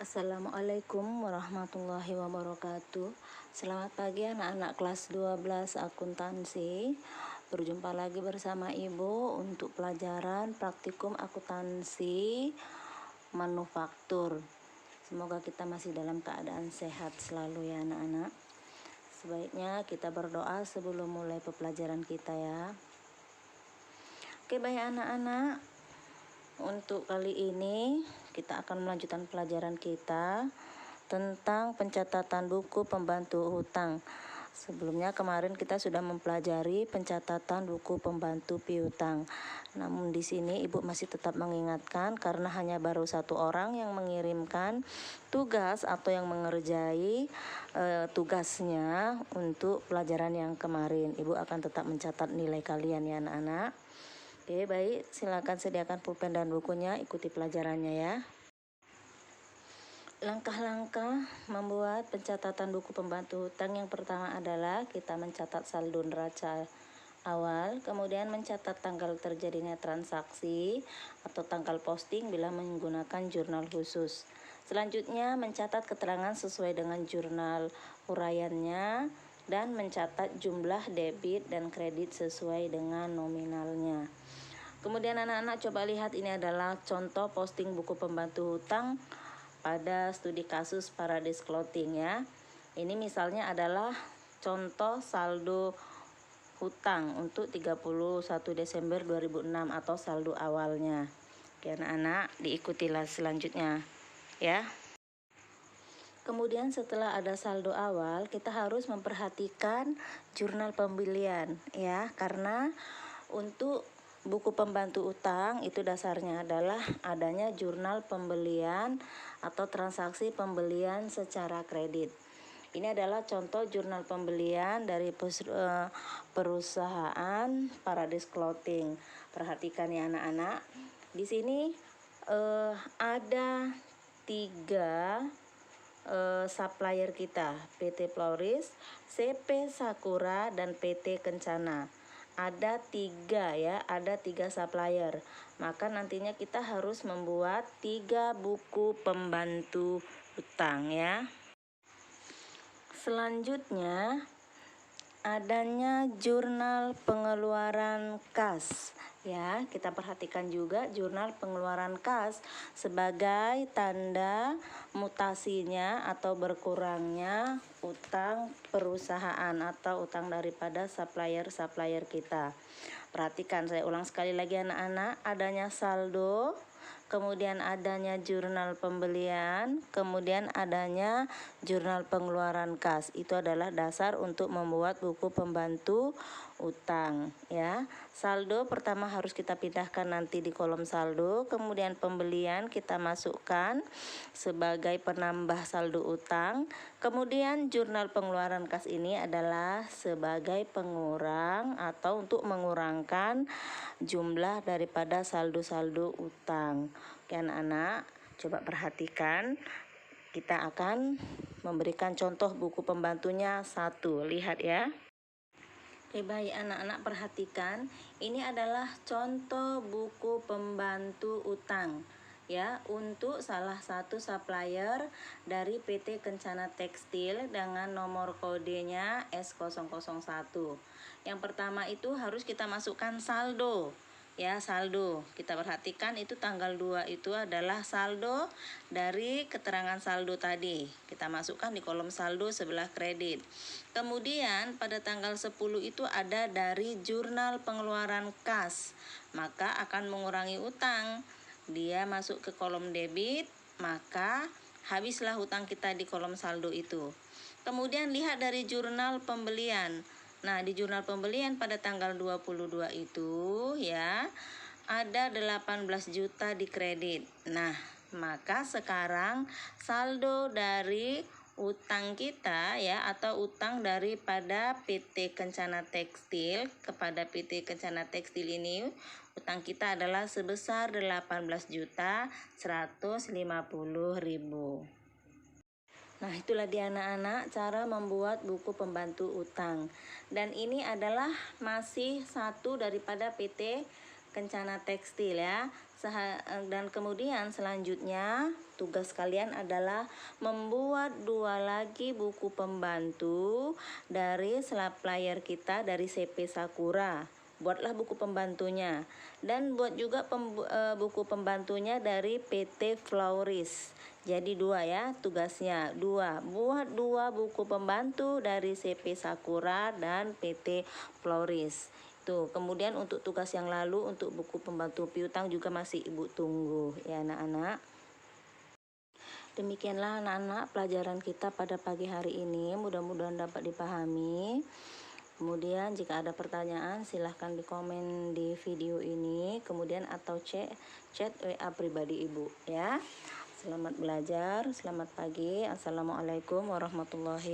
Assalamualaikum warahmatullahi wabarakatuh. Selamat pagi anak-anak kelas 12 akuntansi. Berjumpa lagi bersama Ibu untuk pelajaran praktikum akuntansi manufaktur. Semoga kita masih dalam keadaan sehat selalu ya anak-anak. Sebaiknya kita berdoa sebelum mulai pembelajaran kita ya. Oke, baik anak-anak. Untuk kali ini kita akan melanjutkan pelajaran kita tentang pencatatan buku pembantu hutang. Sebelumnya kemarin kita sudah mempelajari pencatatan buku pembantu piutang. Namun di sini Ibu masih tetap mengingatkan karena hanya baru satu orang yang mengirimkan tugas atau yang mengerjai tugasnya untuk pelajaran yang kemarin. Ibu akan tetap mencatat nilai kalian ya anak-anak. Oke, baik. Silakan sediakan pulpen dan bukunya, ikuti pelajarannya ya. Langkah-langkah membuat pencatatan buku pembantu hutang yang pertama adalah kita mencatat saldo neraca awal, kemudian mencatat tanggal terjadinya transaksi atau tanggal posting bila menggunakan jurnal khusus. Selanjutnya mencatat keterangan sesuai dengan jurnal uraiannya dan mencatat jumlah debit dan kredit sesuai dengan nominalnya. Kemudian anak-anak coba lihat, ini adalah contoh posting buku pembantu hutang pada studi kasus Paradise Clothing ya. Ini misalnya adalah contoh saldo hutang untuk 31 Desember 2006 atau saldo awalnya. Oke anak-anak, diikutilah selanjutnya ya. Kemudian setelah ada saldo awal, kita harus memperhatikan jurnal pembelian ya, karena untuk buku pembantu utang itu dasarnya adalah adanya jurnal pembelian atau transaksi pembelian secara kredit. Ini adalah contoh jurnal pembelian dari perusahaan Paradise Clothing. Perhatikan ya anak-anak. Di sini ada 3 supplier kita, PT Floris, CP Sakura, dan PT Kencana. Ada 3 ya, ada 3 supplier. Maka nantinya kita harus membuat 3 buku pembantu hutang ya. Selanjutnya adanya jurnal pengeluaran kas ya. Kita perhatikan juga jurnal pengeluaran kas sebagai tanda mutasinya atau berkurangnya utang perusahaan atau utang daripada supplier kita. Perhatikan, saya ulang sekali lagi anak-anak, adanya saldo, kemudian adanya jurnal pembelian, kemudian adanya jurnal pengeluaran kas. Itu adalah dasar untuk membuat buku pembantu utang ya. Saldo pertama harus kita pindahkan nanti di kolom saldo, kemudian pembelian kita masukkan sebagai penambah saldo utang, kemudian jurnal pengeluaran kas ini adalah sebagai pengurang atau untuk mengurangkan jumlah daripada saldo-saldo utang. Oke anak-anak, coba perhatikan, kita akan memberikan contoh buku pembantunya satu, lihat ya. Oke baik anak-anak, perhatikan, ini adalah contoh buku pembantu utang ya untuk salah satu supplier dari PT Kencana Tekstil dengan nomor kodenya S001. Yang pertama itu harus kita masukkan saldo ya, saldo. Kita perhatikan itu tanggal 2 itu adalah saldo dari keterangan saldo tadi. Kita masukkan di kolom saldo sebelah kredit. Kemudian pada tanggal 10 itu ada dari jurnal pengeluaran kas, maka akan mengurangi utang. Dia masuk ke kolom debit, maka habislah hutang kita di kolom saldo itu. Kemudian lihat dari jurnal pembelian. Nah, di jurnal pembelian pada tanggal 22 itu ya, ada 18 juta di kredit. Nah, maka sekarang saldo dari utang kita ya, atau utang daripada PT Kencana Tekstil kepada PT Kencana Tekstil ini, utang kita adalah sebesar 18.150.000. Nah, itulah dia anak-anak cara membuat buku pembantu utang. Dan ini adalah masih satu daripada PT Kencana Tekstil ya. Dan kemudian selanjutnya tugas kalian adalah membuat 2 lagi buku pembantu dari supplier kita dari CP Sakura. Buatlah buku pembantunya, dan buat juga buku pembantunya dari PT Flauris. Jadi 2 ya tugasnya, buat 2 buku pembantu dari CP Sakura dan PT Flauris. Tuh, kemudian untuk tugas yang lalu untuk buku pembantu piutang juga masih Ibu tunggu ya anak-anak. Demikianlah anak-anak pelajaran kita pada pagi hari ini, mudah-mudahan dapat dipahami. Kemudian jika ada pertanyaan silahkan di komen di video ini, kemudian atau chat WA pribadi Ibu ya. Selamat belajar, selamat pagi. Assalamualaikum warahmatullahi